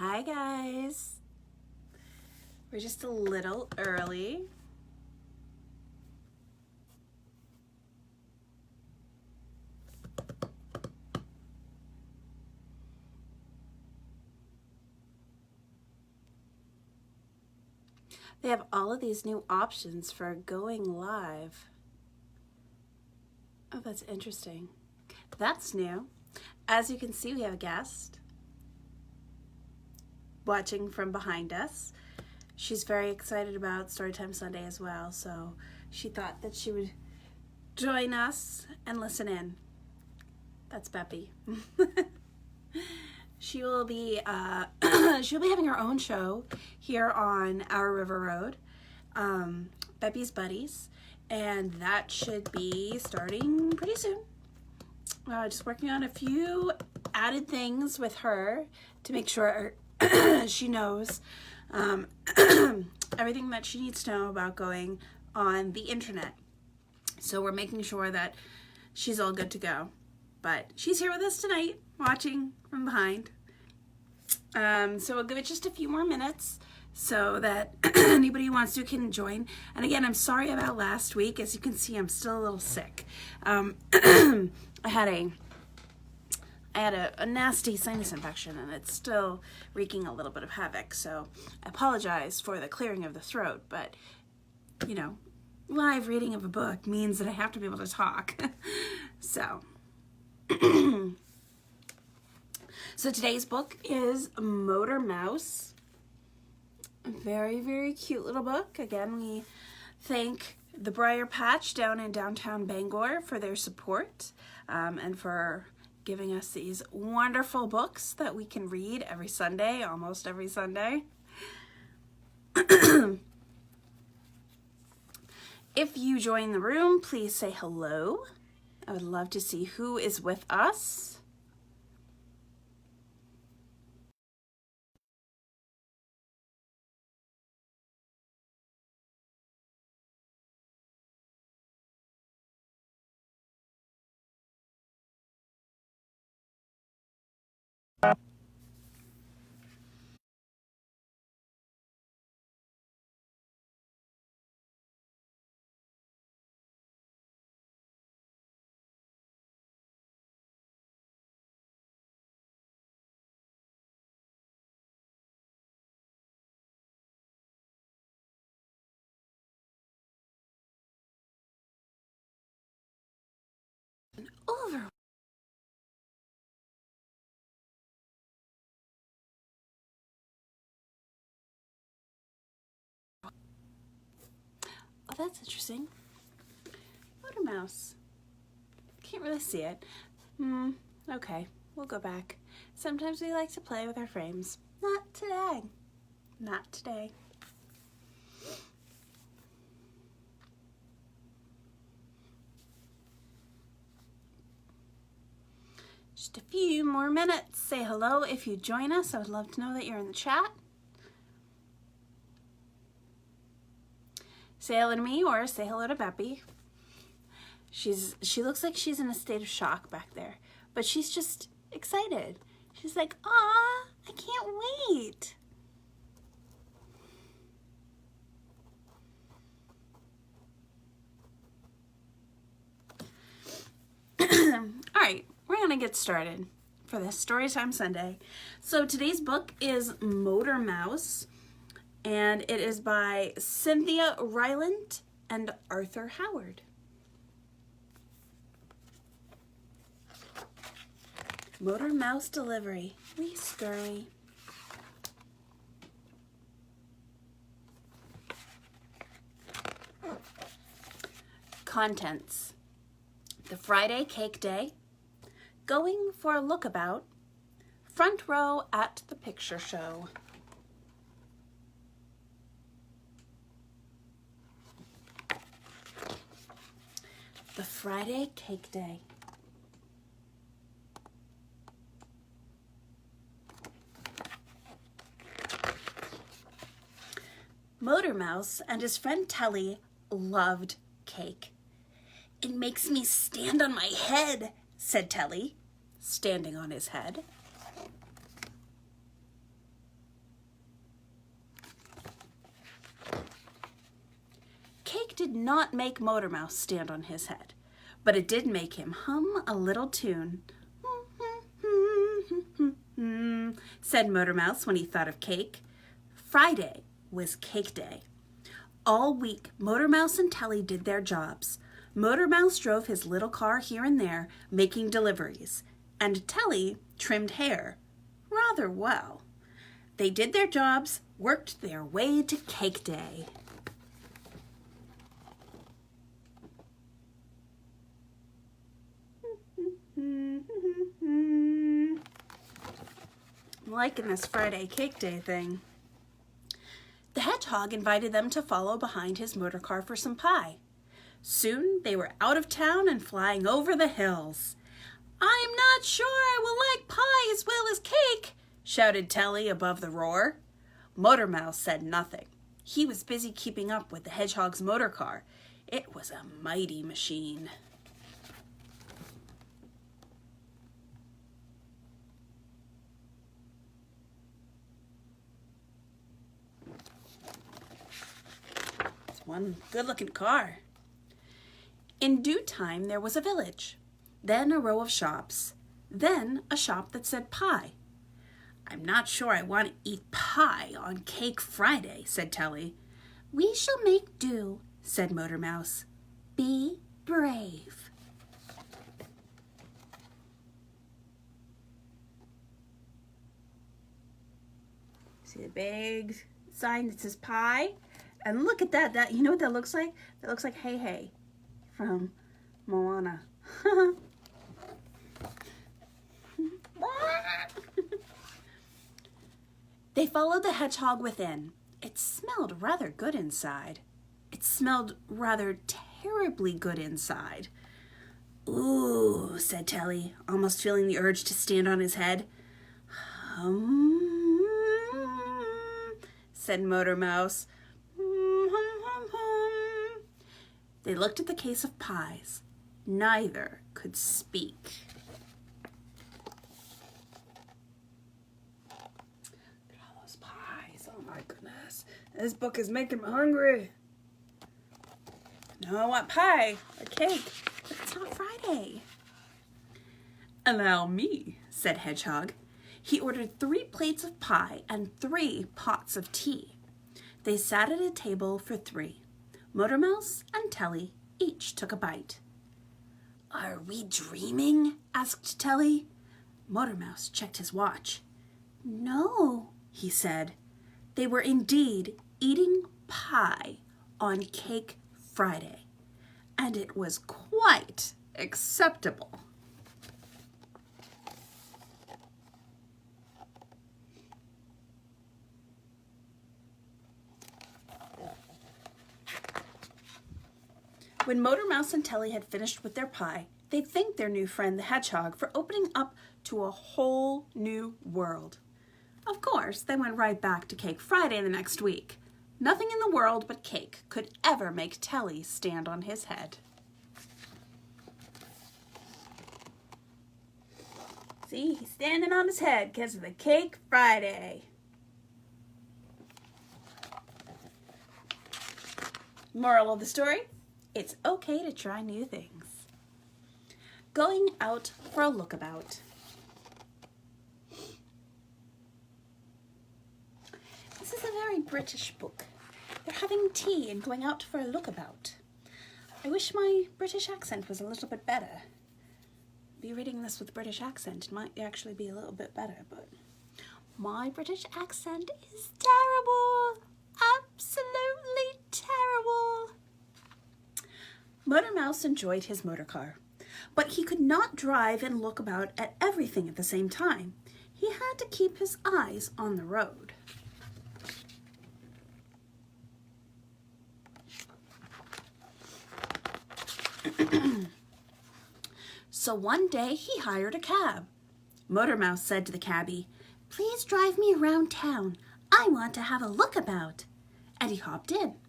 Hi guys. We're just a little early. They have all of these new options for going live. Oh, that's interesting. That's new. As you can see, we have a guest watching from behind us. She's very excited about Storytime Sunday as well, so she thought that she would join us and listen in. That's Beppy. She will be she'll be having her own show here on Our River Road, Beppy's Buddies, and that should be starting pretty soon. Just working on a few added things with her to make sure she knows everything that she needs to know about going on the internet. So we're making sure that she's all good to go. But she's here with us tonight, watching from behind. So we'll give it just a few more minutes so that anybody who wants to can join. And again, I'm sorry about last week. As you can see, I'm still a little sick. I had a nasty sinus infection, and it's still wreaking a little bit of havoc. So I apologize for the clearing of the throat, but you know, live reading of a book means that I have to be able to talk. So so today's book is Motor Mouse. A very, very cute little book. Again, we thank the Briar Patch down in downtown Bangor for their support and for giving us these wonderful books that we can read every Sunday, almost every Sunday. If you join the room, please say hello. I would love to see who is with us. Over. Oh, that's interesting. Motor Mouse. Can't really see it. Okay, we'll go back. Sometimes we like to play with our frames. Not today. Not today. Just a few more minutes. Say hello if you join us. I would love to know that you're in the chat. Say hello to me or say hello to Beppy. She looks like she's in a state of shock back there, but she's just excited. She's like, "Aw, I can't wait." All right, we're gonna get started for this Storytime Sunday. So today's book is Motor Mouse, and it is by Cynthia, Rylant, and Arthur Howard. Motor Mouse Delivery. Wee scurry. Contents. The Friday cake day. Going for a lookabout. Front row at the picture show. The Friday cake day. Motor Mouse and his friend Telly loved cake. "It makes me stand on my head," said Telly, standing on his head. did not make Motor Mouse stand on his head, but it did make him hum a little tune. Said Motor Mouse when he thought of cake. Friday was cake day. All week, Motor Mouse and Telly did their jobs. Motor Mouse drove his little car here and there, making deliveries, and Telly trimmed hair rather well. They did their jobs, worked their way to cake day. I'm liking this Friday cake day thing. The hedgehog invited them to follow behind his motor car for some pie. Soon they were out of town and flying over the hills. "I'm not sure I will like pie as well as cake," shouted Telly above the roar. Motor Mouse said nothing. He was busy keeping up with the hedgehog's motor car. It was a mighty machine. It's one good-looking car. In due time, there was a village, then a row of shops, then a shop that said pie. "I'm not sure I want to eat pie on Cake Friday," said Telly. "We shall make do," said Motor Mouse. "Be brave." See the big sign that says pie? And look at that. You know what that looks like? That looks like Hey Hey from Moana. They followed the hedgehog within. It smelled rather good inside. It smelled rather terribly good inside. "Ooh," said Telly, almost feeling the urge to stand on his head. "Hum," said Motor Mouse. "Hum, hum, hum, hum." They looked at the case of pies. Neither could speak. Look at all those pies. Oh my goodness. This book is making me hungry. No, I want pie or cake, but it's not Friday. "Allow me," said Hedgehog. He ordered 3 plates of pie and 3 pots of tea. They sat at a table for 3. Motor Mouse and Telly each took a bite. "Are we dreaming?" asked Telly. Motor Mouse checked his watch. "No," he said. They were indeed eating pie on Cake Friday, and it was quite acceptable. When Motor Mouse and Telly had finished with their pie, they thanked their new friend the hedgehog for opening up to a whole new world. Of course, they went right back to Cake Friday the next week. Nothing in the world but cake could ever make Telly stand on his head. See, he's standing on his head because of the Cake Friday. Moral of the story: it's okay to try new things. Going out for a lookabout. This is a very British book. They're having tea and going out for a lookabout. I wish my British accent was a little bit better. Be reading this with British accent, it might actually be a little bit better, but my British accent is terrible. Absolutely terrible. Motor Mouse enjoyed his motor car, but he could not drive and look about at everything at the same time. He had to keep his eyes on the road. So one day he hired a cab. Motor Mouse said to the cabbie, "Please drive me around town. I want to have a lookabout." And he hopped in.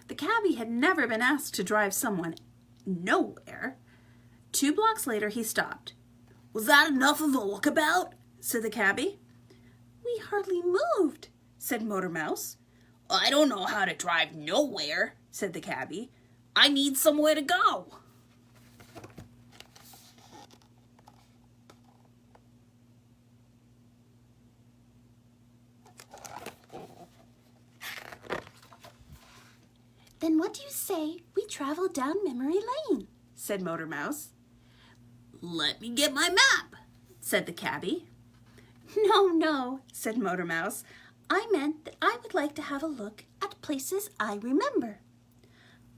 The cabbie had never been asked to drive someone nowhere. 2 blocks later he stopped. "Was that enough of a lookabout?" said the cabbie. "We hardly moved," said Motor Mouse. "I don't know how to drive nowhere," said the cabbie. I need somewhere to go. Then what do you say we travel down memory lane? Said Motor Mouse. Let me get my map, said the cabbie. No, said Motor Mouse. I meant that I would like to have a look at places I remember.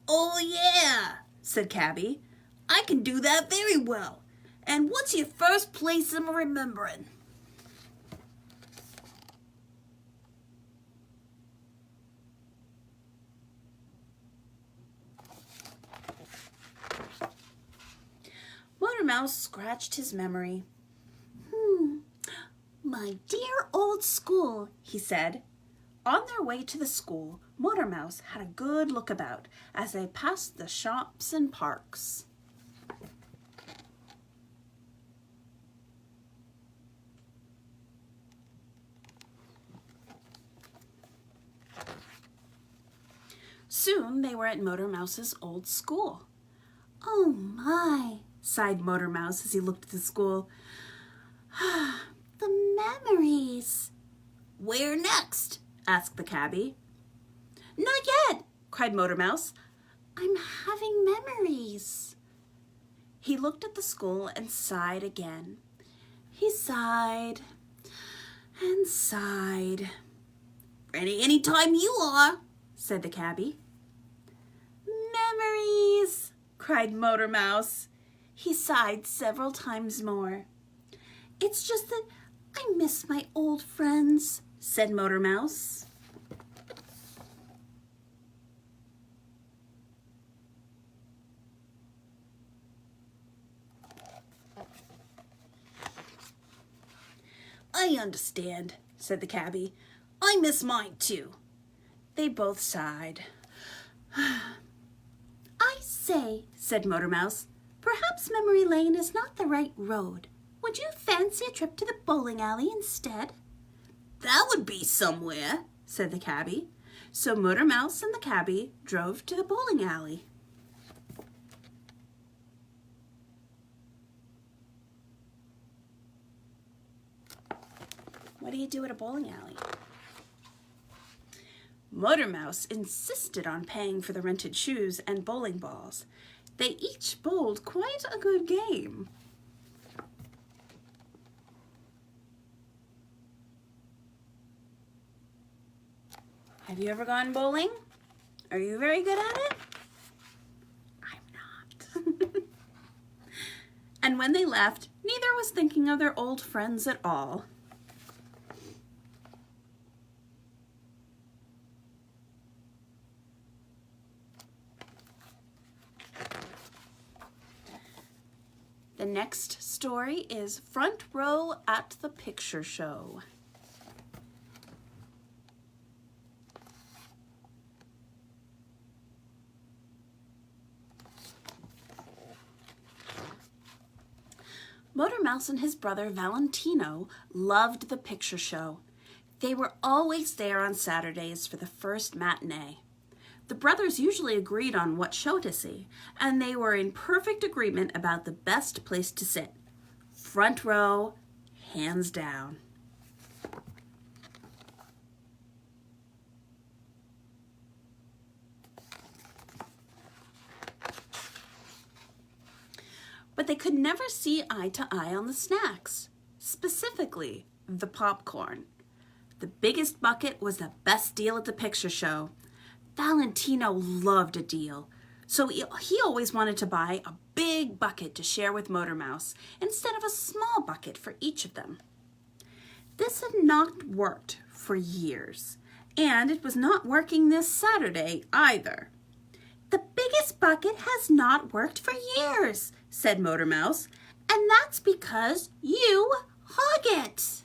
Oh yeah, said cabbie. I can do that very well. And what's your first place I'm remembering? Motor Mouse scratched his memory. My dear old school, he said. On their way to the school, Motor Mouse had a good look about as they passed the shops and parks. Soon they were at Motor Mouse's old school. Oh my, sighed Motor Mouse as he looked at the school. The memories. Where next? asked the cabbie. Not yet, cried Motor Mouse. I'm having memories. He looked at the school and sighed again. He sighed and sighed. Ready any time you are, said the cabbie. Memories, cried Motor Mouse. He sighed several times more. It's just that I miss my old friends, said Motor Mouse. I understand, said the cabbie. I miss mine too. They both sighed. I say, said Motor Mouse, perhaps memory lane is not the right road. Would you fancy a trip to the bowling alley instead? That would be somewhere, said the cabbie. So Motor Mouse and the cabbie drove to the bowling alley. What do you do at a bowling alley? Motor Mouse insisted on paying for the rented shoes and bowling balls. They each bowled quite a good game. Have you ever gone bowling? Are you very good at it? I'm not. And when they left, neither was thinking of their old friends at all. The next story is Front Row at the Picture Show. Motor Mouse and his brother Valentino loved the picture show. They were always there on Saturdays for the first matinee. The brothers usually agreed on what show to see, and they were in perfect agreement about the best place to sit. Front row, hands down. But they could never see eye to eye on the snacks, specifically the popcorn. The biggest bucket was the best deal at the picture show. Valentino loved a deal, so he always wanted to buy a big bucket to share with Motor Mouse instead of a small bucket for each of them. This had not worked for years, and it was not working this Saturday either. The biggest bucket has not worked for years, said Motor Mouse, and that's because you hog it.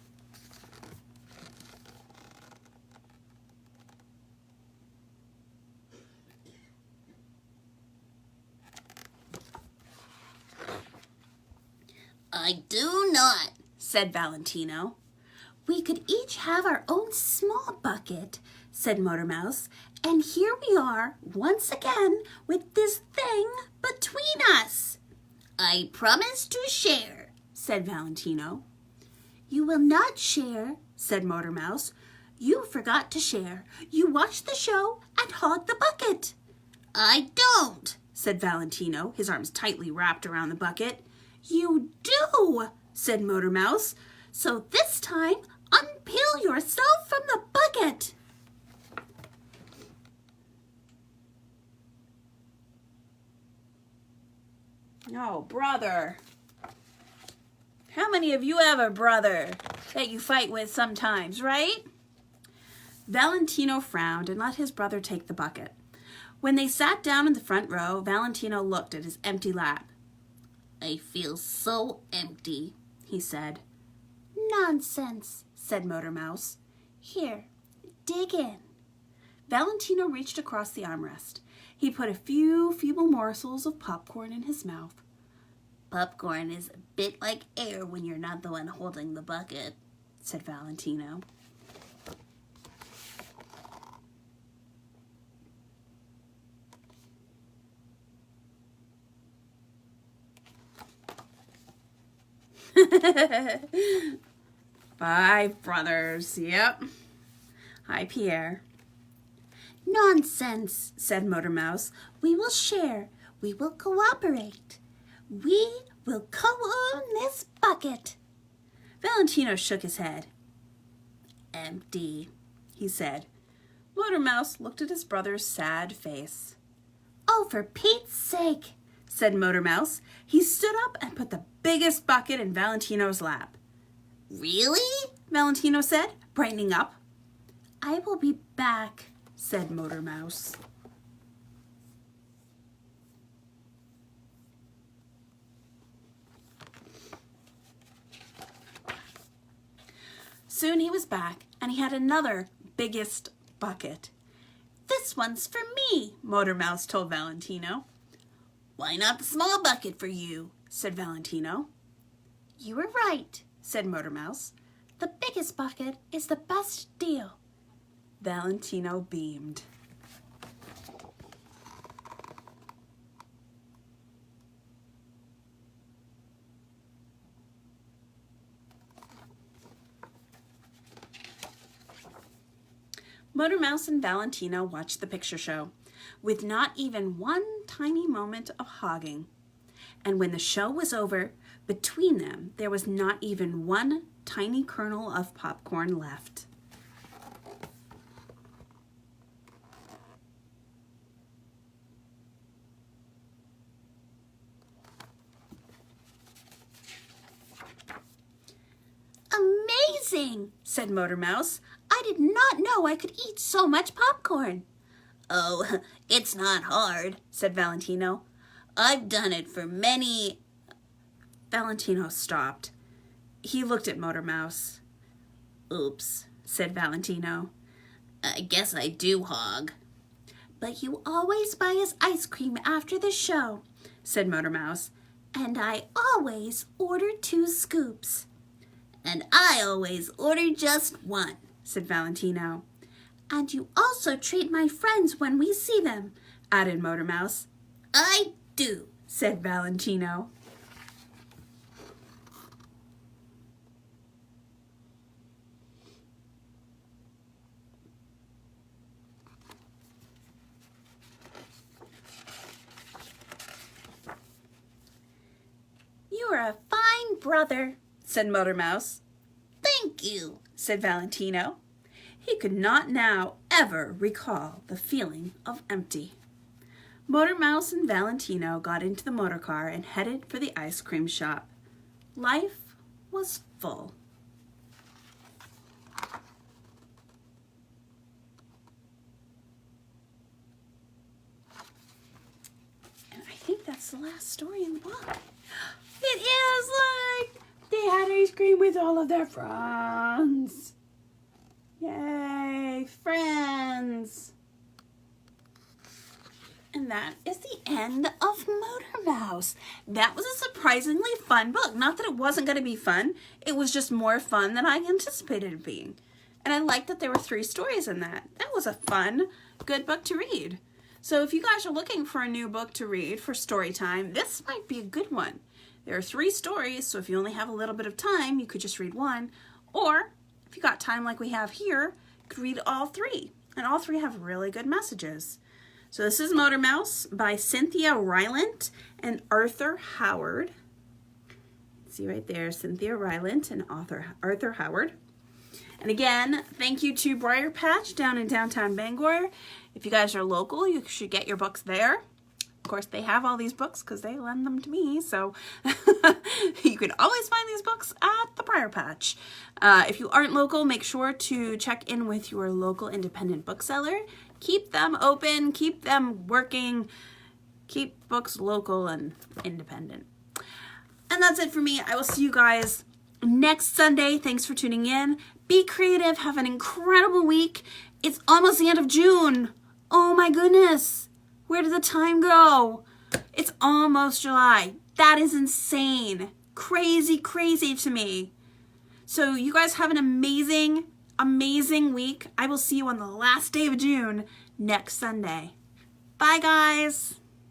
I do not, said Valentino. We could each have our own small bucket, said Motor Mouse, and here we are once again with this thing between us. I promise to share, said Valentino. You will not share, said Motor Mouse. You forgot to share. You watched the show and hogged the bucket. I don't, said Valentino, his arms tightly wrapped around the bucket. You do, said Motor Mouse. So this time, unpeel yourself from the bucket. Oh, brother. How many of you have a brother that you fight with sometimes, right? Valentino frowned and let his brother take the bucket. When they sat down in the front row, Valentino looked at his empty lap. I feel so empty, he said. Nonsense, said Motor Mouse. Here, dig in. Valentino reached across the armrest. He put a few feeble morsels of popcorn in his mouth. Popcorn is a bit like air when you're not the one holding the bucket, said Valentino. Five brothers, yep. Hi, Pierre. Nonsense, said Motor Mouse. We will share. We will cooperate. We will co-own this bucket. Valentino shook his head. Empty, he said. Motor Mouse looked at his brother's sad face. Oh, for Pete's sake, said Motor Mouse. He stood up and put the biggest bucket in Valentino's lap. Really? Valentino said, brightening up. I will be back, said Motor Mouse. Soon he was back, and he had another biggest bucket. This one's for me, Motor Mouse told Valentino. Why not the small bucket for you? Said Valentino. You were right, said Motor Mouse. The biggest bucket is the best deal. Valentino beamed. Motor Mouse and Valentino watched the picture show, with not even one tiny moment of hogging. And when the show was over, between them there was not even one tiny kernel of popcorn left. Amazing, said Motor Mouse. I did not know I could eat so much popcorn. Oh, it's not hard, said Valentino. I've done it for many... Valentino stopped. He looked at Motor Mouse. Oops, said Valentino. I guess I do hog. But you always buy us ice cream after the show, said Motor Mouse. And I always order 2 scoops. And I always order just 1, said Valentino. And you also treat my friends when we see them, added Motor Mouse. I do, said Valentino. You are a fine brother, said Motor Mouse. Thank you, said Valentino. He could not now ever recall the feeling of empty. Motor Mouse and Valentino got into the motor car and headed for the ice cream shop. Life was full. And I think that's the last story in the book. It is, like, they had ice cream with all of their friends. Yay, friends. And that is the end of Motor Mouse. That was a surprisingly fun book. Not that it wasn't going to be fun. It was just more fun than I anticipated it being. And I liked that there were 3 stories in that. That was a fun, good book to read. So if you guys are looking for a new book to read for story time, this might be a good one. There are 3 stories, so if you only have a little bit of time, you could just read one. Or if you got time like we have here, you could read all 3. And all 3 have really good messages. So this is Motor Mouse by Cynthia Rylant and Arthur Howard. See right there, Cynthia Rylant and Arthur Howard. And again, thank you to Briar Patch down in downtown Bangor. If you guys are local, you should get your books there. Of course, they have all these books because they lend them to me, so you can always find these books at the Briar Patch. If you aren't local, make sure to check in with your local independent bookseller. Keep them open, keep them working, keep books local and independent. And that's it for me. I will see you guys next Sunday. Thanks for tuning in. Be creative. Have an incredible week. It's almost the end of June. Oh my goodness. Where did the time go? It's almost July. That is insane. Crazy, crazy to me. So you guys have an amazing, amazing week. I will see you on the last day of June next Sunday. Bye, guys.